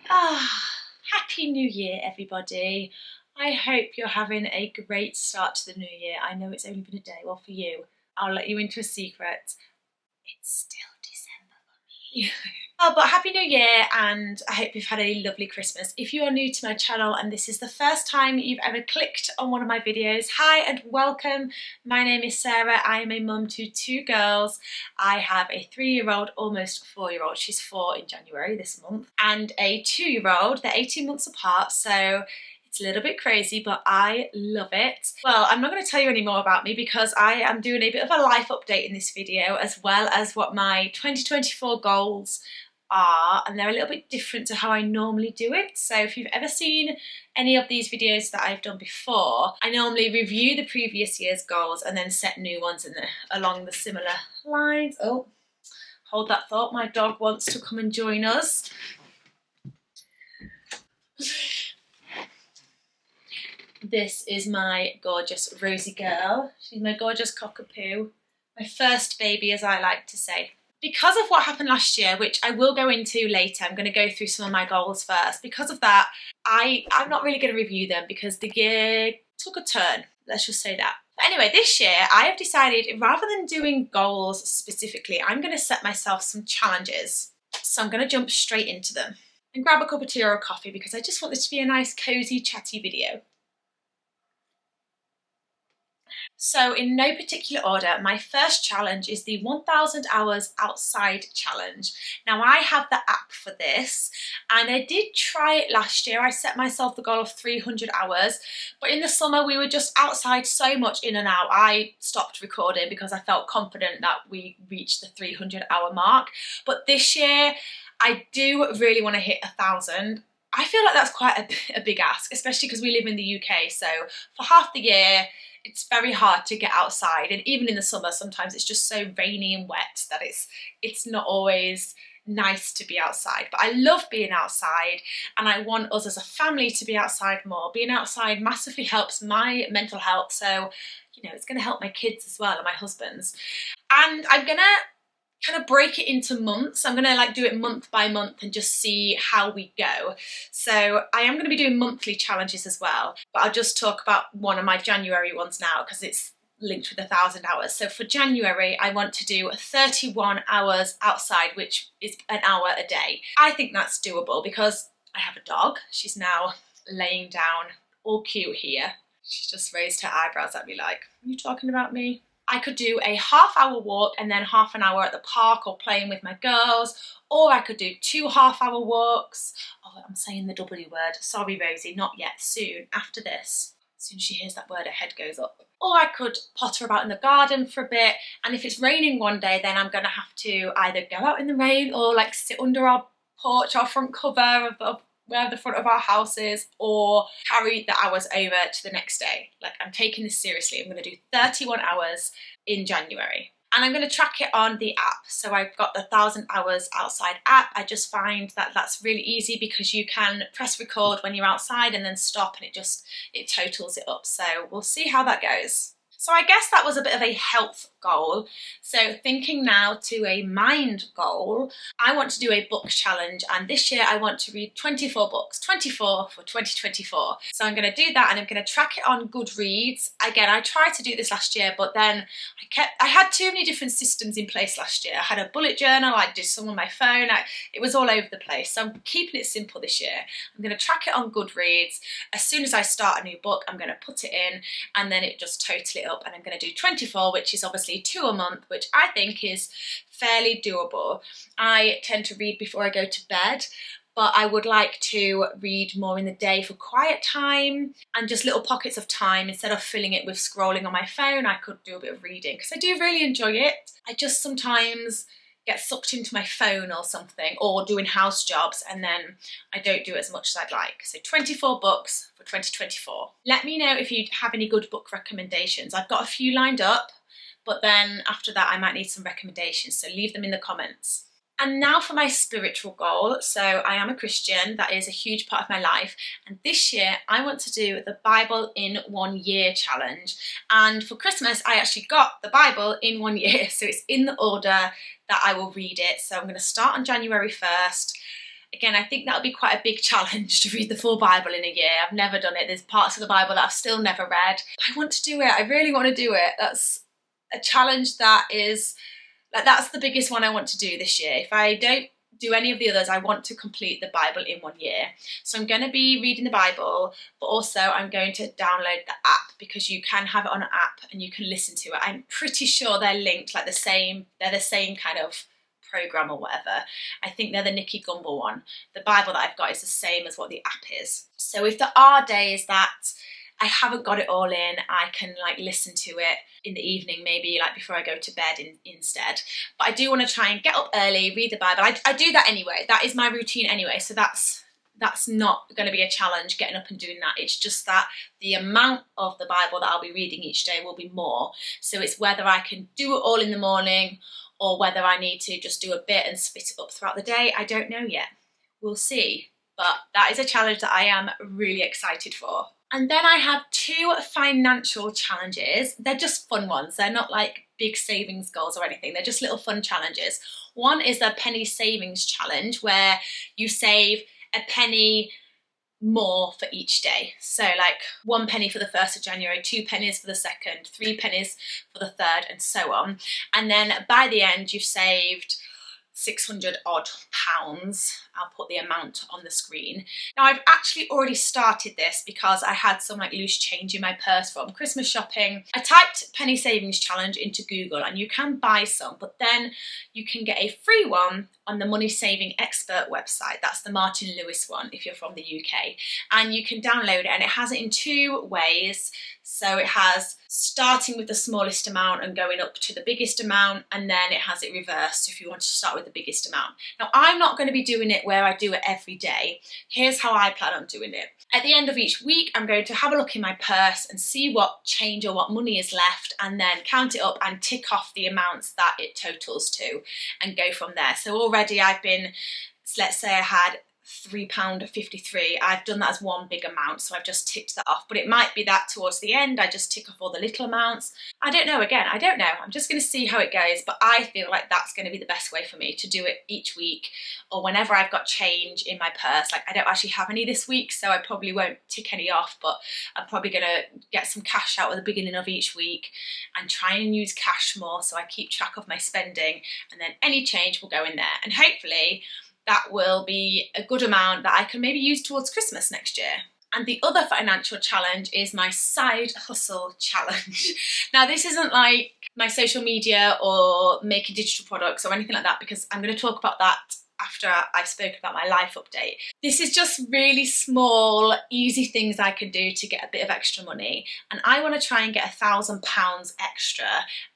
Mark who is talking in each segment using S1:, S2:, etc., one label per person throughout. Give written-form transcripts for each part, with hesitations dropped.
S1: Happy New Year, everybody. I hope you're having a great start to the new year. I know it's only been a day. Well, for you, I'll let you into a secret. It's still December for me. But Happy New Year, and I hope you've had a lovely Christmas. If you are new to my channel and this is the first time you've ever clicked on one of my videos, hi and welcome. My name is Sarah. I am a mum to two girls. I have a 3-year-old, almost 4-year-old. She's 4 in January this month, and a 2-year-old. They're 18 months apart, so it's a little bit crazy, but I love it. Well, I'm not going to tell you any more about me because I am doing a bit of a life update in this video, as well as what my 2024 goals are, and they're a little bit different to how I normally do it. So if you've ever seen any of these videos that I've done before, I normally review the previous year's goals and then set new ones along the similar lines. Oh, hold that thought, my dog wants to come and join us. This is my gorgeous Rosie girl. She's my gorgeous cockapoo, my first baby, as I like to say. Because of what happened last year, which I will go into later, I'm going to go through some of my goals first. Because of that, I'm not really going to review them because the year took a turn, let's just say that. But anyway, this year I have decided, rather than doing goals specifically, I'm going to set myself some challenges. So I'm going to jump straight into them and grab a cup of tea or a coffee because I just want this to be a nice, cozy, chatty video. So in no particular order, my first challenge is the 1000 hours outside challenge. Now I have the app for this and I did try it last year. I set myself the goal of 300 hours, but in the summer we were just outside so much in and out. I stopped recording because I felt confident that we reached the 300-hour mark. But this year I do really want to hit 1000. I feel like that's quite a big ask, especially because we live in the UK. So for half the year, it's very hard to get outside, and even in the summer sometimes it's just so rainy and wet that it's not always nice to be outside. But I love being outside and I want us as a family to be outside more. Being outside massively helps my mental health, so you know it's going to help my kids as well and my husband's. And I'm gonna kind of break it into months. I'm gonna like do it month by month and just see how we go. So I am gonna be doing monthly challenges as well, but I'll just talk about one of my January ones now because it's linked with 1000 hours. So for January, I want to do 31 hours outside, which is an hour a day. I think that's doable because I have a dog. She's now laying down all cute here. She's just raised her eyebrows at me like, are you talking about me? I could do a half-hour walk and then half an hour at the park or playing with my girls, or I could do 2 half-hour walks. Oh, I'm saying the W word. Sorry, Rosie, not yet. Soon, after this. As soon as she hears that word, her head goes up. Or I could potter about in the garden for a bit, and if it's raining one day, then I'm going to have to either go out in the rain or like sit under our porch, our front cover of where the front of our house is, or carry the hours over to the next day. Like, I'm taking this seriously. I'm going to do 31 hours in January. And I'm going to track it on the app. So I've got the 1000 hours outside app. I just find that that's really easy because you can press record when you're outside and then stop, and it totals it up. So we'll see how that goes. So I guess that was a bit of a health goal. So thinking now to a mind goal, I want to do a book challenge, and this year I want to read 24 books, 24 for 2024. So I'm going to do that and I'm going to track it on Goodreads. Again, I tried to do this last year, but then I had too many different systems in place last year. I had a bullet journal, I did some on my phone, it was all over the place. So I'm keeping it simple this year. I'm going to track it on Goodreads. As soon as I start a new book, I'm going to put it in and then it just total it up, and I'm going to do 24, which is obviously 2 a month, which I think is fairly doable. I tend to read before I go to bed, but I would like to read more in the day for quiet time and just little pockets of time. Instead of filling it with scrolling on my phone, I could do a bit of reading because I do really enjoy it. I just sometimes get sucked into my phone or something, or doing house jobs, and then I don't do as much as I'd like. So 24 books for 2024. Let me know if you have any good book recommendations. I've got a few lined up, but then after that I might need some recommendations, so leave them in the comments. And now for my spiritual goal. So I am a Christian, that is a huge part of my life, and this year I want to do the Bible in 1 year challenge. And for Christmas I actually got the Bible in 1 year, so it's in the order that I will read it. So I'm going to start on January 1st. Again, I think that'll be quite a big challenge to read the full Bible in a year. I've never done it. There's parts of the Bible that I've still never read. I want to do it. I really want to do it. That's a challenge that is, like, that's the biggest one I want to do this year. If I don't do any of the others, I want to complete the Bible in 1 year. So I'm going to be reading the Bible, but also I'm going to download the app, because you can have it on an app and you can listen to it. I'm pretty sure they're linked, like they're the same kind of program or whatever. I think they're the Nicky Gumbel one. The Bible that I've got is the same as what the app is. So if there are days that I haven't got it all in, I can like listen to it in the evening, maybe like before I go to bed instead. But I do want to try and get up early, read the Bible. I do that anyway. That is my routine anyway. So that's not going to be a challenge, getting up and doing that. It's just that the amount of the Bible that I'll be reading each day will be more. So it's whether I can do it all in the morning or whether I need to just do a bit and split it up throughout the day. I don't know yet. We'll see. But that is a challenge that I am really excited for. And then I have 2 financial challenges. They're just fun ones. They're not like big savings goals or anything. They're just little fun challenges. One is the penny savings challenge, where you save a penny more for each day. So like 1 penny for the 1st of January, 2 pennies for the 2nd, 3 pennies for the 3rd, and so on. And then by the end, you've saved 600 odd pounds. I'll put the amount on the screen. Now I've actually already started this because I had some like loose change in my purse from Christmas shopping. I typed penny savings challenge into Google and you can buy some, but then you can get a free one on the Money Saving Expert website. That's the Martin Lewis one if you're from the UK. And you can download it, and it has it in 2 ways. So it has starting with the smallest amount and going up to the biggest amount, and then it has it reversed if you want to start with the biggest amount. Now I'm not going to be doing it where I do it every day. Here's how I plan on doing it. At the end of each week, I'm going to have a look in my purse and see what change or what money is left, and then count it up and tick off the amounts that it totals to and go from there. So already I've been, let's say I had £3.53. I've done that as one big amount, so I've just ticked that off. But it might be that towards the end I just tick off all the little amounts. I don't know. Again, I don't know. I'm just going to see how it goes, but I feel like that's going to be the best way for me to do it each week, or whenever I've got change in my purse. Like I don't actually have any this week, so I probably won't tick any off, but I'm probably going to get some cash out at the beginning of each week and try and use cash more so I keep track of my spending, and then any change will go in there, and hopefully that will be a good amount that I can maybe use towards Christmas next year. And the other financial challenge is my side hustle challenge. Now this isn't like my social media or making digital products or anything like that, because I'm going to talk about that after I've spoken about my life update. This is just really small, easy things I can do to get a bit of extra money. And I want to try and get £1,000 extra.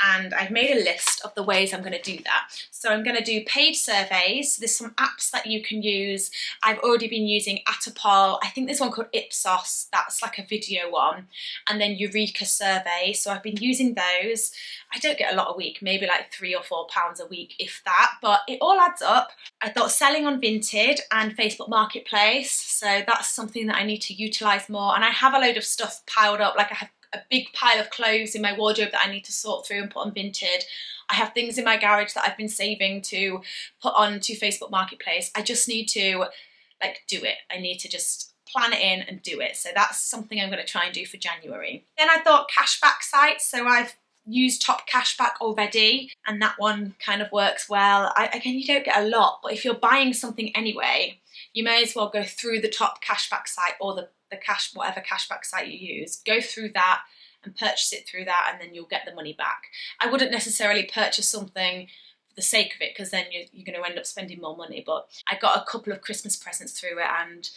S1: And I've made a list of the ways I'm going to do that. So I'm going to do paid surveys. There's some apps that you can use. I've already been using Atapol. I think there's one called Ipsos. That's like a video one. And then Eureka Survey. So I've been using those. I don't get a lot a week, maybe like £3 or £4 a week, if that, but it all adds up. I thought selling on Vinted and Facebook Marketplace, so that's something that I need to utilise more. And I have a load of stuff piled up, like I have a big pile of clothes in my wardrobe that I need to sort through and put on Vinted. I have things in my garage that I've been saving to put onto Facebook Marketplace. I just need to like do it. I need to just plan it in and do it. So that's something I'm going to try and do for January. Then I thought cashback sites, so I've used Top Cashback already, and that one kind of works well. Again, you don't get a lot, but if you're buying something anyway, you may as well go through the Top Cashback site or the whatever cashback site you use. Go through that and purchase it through that, and then you'll get the money back. I wouldn't necessarily purchase something for the sake of it, because then you're going to end up spending more money. But I got a couple of Christmas presents through it, and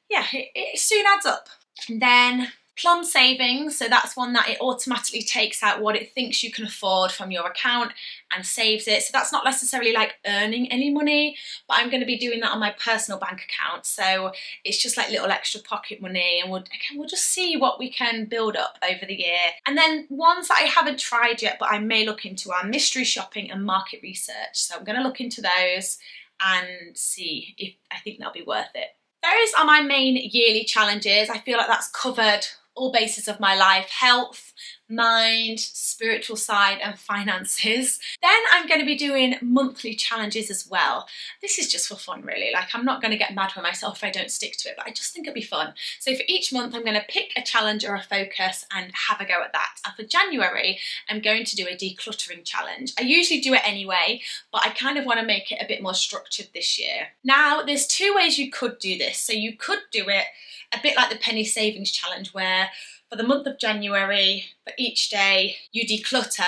S1: yeah, it soon adds up. And then Plum Savings, so that's one that it automatically takes out what it thinks you can afford from your account and saves it. So that's not necessarily like earning any money, but I'm going to be doing that on my personal bank account. So it's just like little extra pocket money, and we'll just see what we can build up over the year. And then ones that I haven't tried yet, but I may look into, are mystery shopping and market research. So I'm going to look into those and see if I think they'll be worth it. Those are my main yearly challenges. I feel like that's covered all bases of my life: health, mind, spiritual side and finances. Then I'm going to be doing monthly challenges as well. This is just for fun really, like I'm not going to get mad with myself if I don't stick to it, but I just think it'd be fun. So for each month I'm going to pick a challenge or a focus and have a go at that. And for January I'm going to do a decluttering challenge. I usually do it anyway, but I kind of want to make it a bit more structured this year. Now there's two ways you could do this. So you could do it a bit like the penny savings challenge, where for the month of January, for each day, you declutter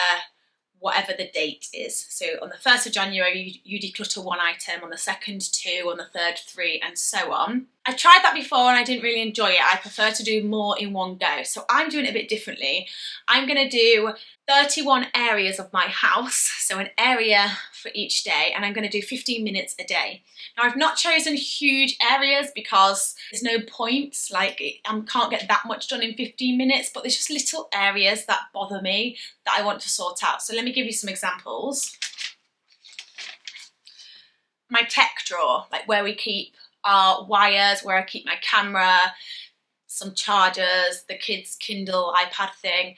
S1: whatever the date is. So on the 1st of January, you declutter one item, on the 2nd, 2, on the 3rd, 3, and so on. I tried that before and I didn't really enjoy it. I prefer to do more in one go. So I'm doing it a bit differently. I'm going to do 31 areas of my house, so an area for each day, and I'm going to do 15 minutes a day. Now I've not chosen huge areas because there's no point, like I can't get that much done in 15 minutes, but there's just little areas that bother me that I want to sort out. So let me give you some examples. My tech drawer, like where we keep our wires, where I keep my camera, some chargers, the kids' Kindle, iPad thing.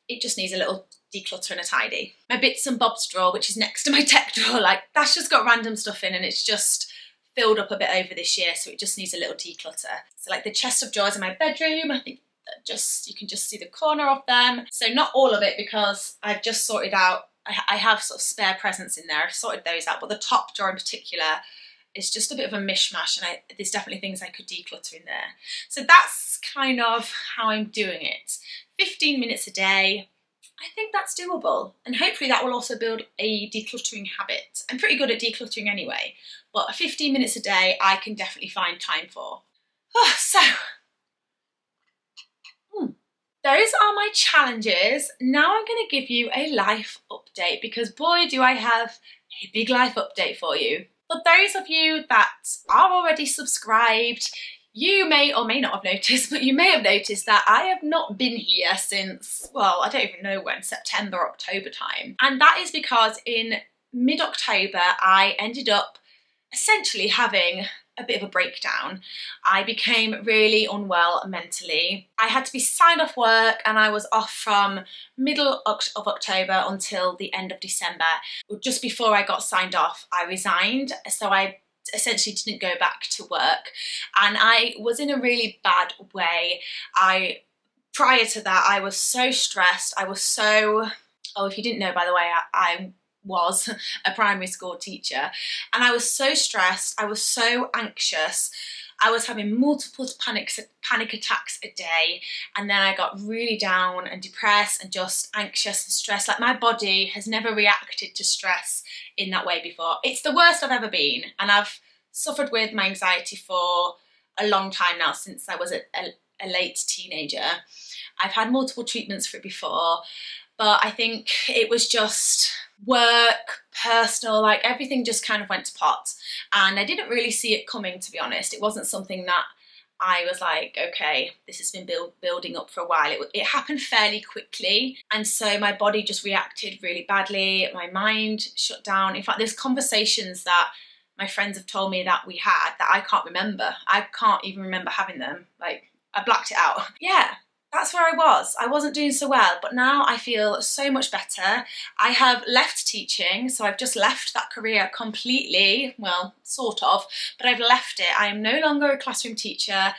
S1: It just needs a little declutter and a tidy. My bits and bobs drawer, which is next to my tech drawer, like that's just got random stuff in and it's just filled up a bit over this year, so it just needs a little declutter. So like the chest of drawers in my bedroom, I think that you can just see the corner of them. So not all of it because I've just sorted out, I have sort of spare presents in there, I've sorted those out, but the top drawer in particular is just a bit of a mishmash, and there's definitely things I could declutter in there. So that's kind of how I'm doing it. 15 minutes a day, I think that's doable, and hopefully that will also build a decluttering habit. I'm pretty good at decluttering anyway, but 15 minutes a day I can definitely find time for. Those are my challenges. Now I'm going to give you a life update, because boy do I have a big life update for you. For those of you that are already subscribed, you may or may not have noticed, but you may have noticed that I have not been here since, well, I don't even know when, September, October time. And that is because in mid-October, I ended up essentially having a bit of a breakdown. I became really unwell mentally. I had to be signed off work and I was off from middle of October until the end of December. Just before I got signed off, I resigned. So I essentially didn't go back to work, and I was in a really bad way. Prior to that, I was so stressed. I was so, oh, if you didn't know, by the way, I was a primary school teacher, and I was so stressed, I was so anxious, I was having multiple panic attacks a day, and then I got really down and depressed and just anxious and stressed. Like my body has never reacted to stress in that way before. It's the worst I've ever been, and I've suffered with my anxiety for a long time now, since I was a late teenager. I've had multiple treatments for it before, but I think it was just work, personal, like everything just kind of went to pot, and I didn't really see it coming, to be honest. It wasn't something that I was like, okay, this has been building up for a while. It happened fairly quickly, and so my body just reacted really badly. My mind shut down. In fact, there's conversations that my friends have told me that we had that I can't remember. I can't even remember having them. Like, I blacked it out. Yeah. That's where I was. I wasn't doing so well, but now I feel so much better. I have left teaching, so I've just left that career completely, well, sort of, but I've left it. I am no longer a classroom teacher.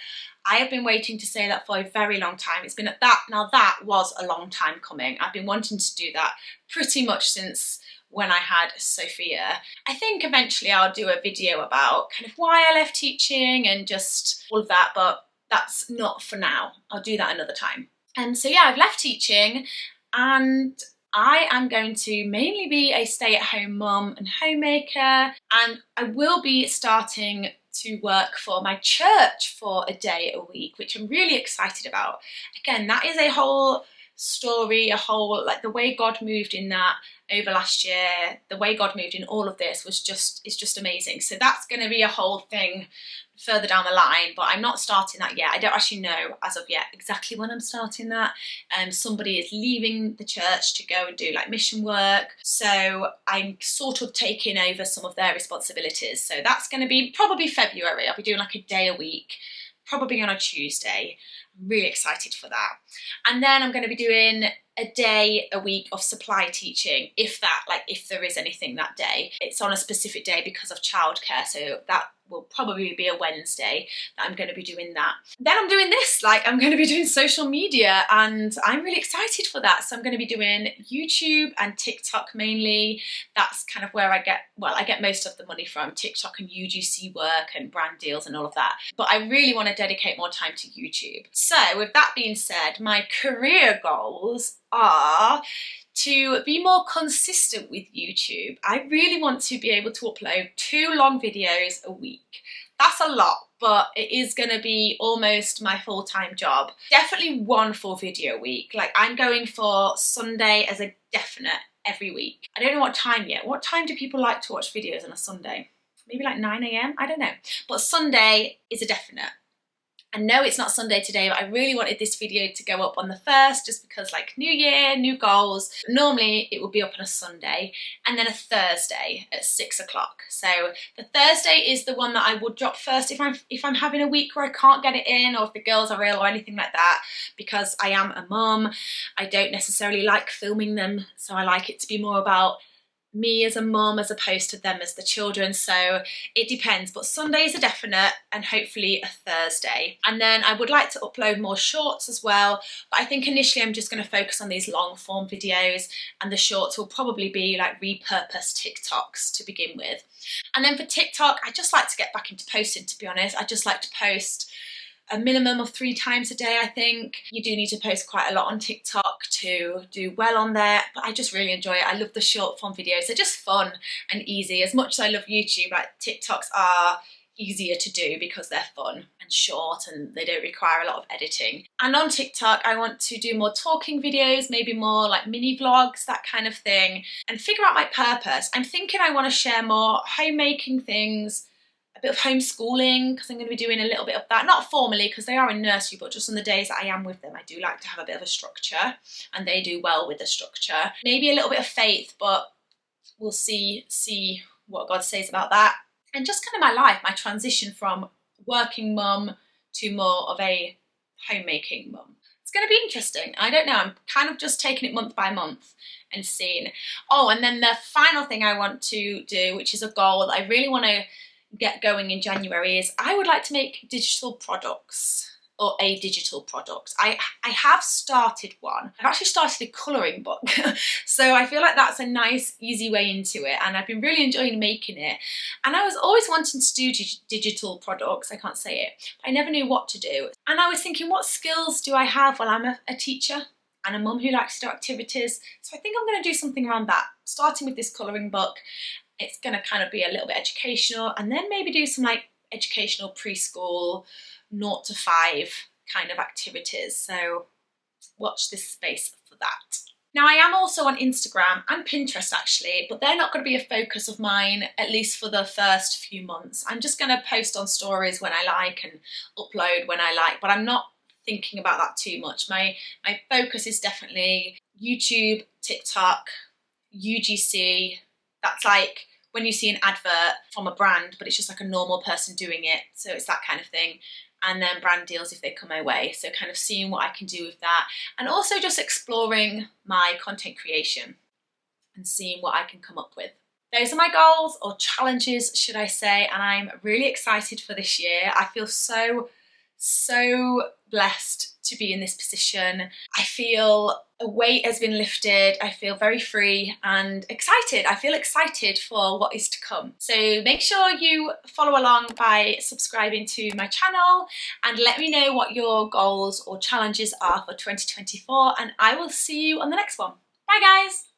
S1: I have been waiting to say that for a very long time. It's been now that was a long time coming. I've been wanting to do that pretty much since when I had Sophia. I think eventually I'll do a video about kind of why I left teaching and just all of that, but that's not for now. I'll do that another time. And so yeah, I've left teaching, and I am going to mainly be a stay-at-home mum and homemaker, and I will be starting to work for my church for a day a week, which I'm really excited about. Again, that is a whole story, like the way God moved in that over last year, the way God moved in all of this is just amazing. So that's going to be a whole thing further down the line, but I'm not starting that yet. I don't actually know as of yet exactly when I'm starting that. Somebody is leaving the church to go and do like mission work, so I'm sort of taking over some of their responsibilities. So that's going to be probably February. I'll be doing like a day a week, probably on a Tuesday. I'm really excited for that. And then I'm going to be doing a day a week of supply teaching, if there is anything that day. It's on a specific day because of childcare, so that will probably be a Wednesday that I'm going to be doing that. Then I'm doing this, I'm going to be doing social media, and I'm really excited for that. So I'm going to be doing YouTube and TikTok mainly. That's kind of where I get most of the money from, TikTok and UGC work and brand deals and all of that. But I really want to dedicate more time to YouTube. So with that being said, my career goals are to be more consistent with YouTube. I really want to be able to upload 2 long videos a week. That's a lot, but it is going to be almost my full-time job. Definitely 1 full video a week. I'm going for Sunday as a definite every week. I don't know what time yet. What time do people like to watch videos on a Sunday? Maybe 9 AM? I don't know. But Sunday is a definite. I know it's not Sunday today, but I really wanted this video to go up on the 1st just because new year, new goals. Normally it would be up on a Sunday and then a Thursday at 6 o'clock. So the Thursday is the one that I would drop first if I'm having a week where I can't get it in, or if the girls are ill or anything like that, because I am a mum. I don't necessarily like filming them, so I like it to be more about me as a mum as opposed to them as the children. So it depends, but Sunday is a definite, and hopefully a Thursday. And then I would like to upload more shorts as well, but I think initially I'm just going to focus on these long form videos, and the shorts will probably be repurposed TikToks to begin with. And then for TikTok, I just like to get back into posting, to be honest. I just like to post a minimum of 3 times a day, I think. You do need to post quite a lot on TikTok to do well on there, but I just really enjoy it. I love the short form videos. They're just fun and easy. As much as I love YouTube, TikToks are easier to do because they're fun and short and they don't require a lot of editing. And on TikTok, I want to do more talking videos, maybe more mini vlogs, that kind of thing, and figure out my purpose. I'm thinking I want to share more homemaking things, a bit of homeschooling, because I'm going to be doing a little bit of that, not formally because they are in nursery, but just on the days that I am with them, I do like to have a bit of a structure, and they do well with the structure. Maybe a little bit of faith, but we'll see what God says about that. And just kind of my life, my transition from working mum to more of a homemaking mum. It's going to be interesting. I don't know, I'm kind of just taking it month by month and seeing. Oh, and then the final thing I want to do, which is a goal that I really want to get going in January, is I would like to make digital products, or a digital product. I have started one. I've actually started a colouring book. So I feel like that's a nice, easy way into it, and I've been really enjoying making it. And I was always wanting to do digital products, I can't say it, but I never knew what to do. And I was thinking, what skills do I have? Well, I'm a teacher and a mum who likes to do activities. So I think I'm going to do something around that, starting with this colouring book. It's going to kind of be a little bit educational, and then maybe do some educational preschool 0 to 5 kind of activities. So watch this space for that. Now, I am also on Instagram and Pinterest actually, but they're not going to be a focus of mine, at least for the first few months. I'm just going to post on stories when I like and upload when I like, but I'm not thinking about that too much. My focus is definitely YouTube, TikTok, UGC. That's when you see an advert from a brand, but it's just a normal person doing it. So it's that kind of thing. And then brand deals if they come my way. So kind of seeing what I can do with that. And also just exploring my content creation and seeing what I can come up with. Those are my goals, or challenges, should I say. And I'm really excited for this year. I feel so blessed to be in this position. I feel a weight has been lifted. I feel very free and excited. I feel excited for what is to come. So make sure you follow along by subscribing to my channel, and let me know what your goals or challenges are for 2024, and I will see you on the next one. Bye guys.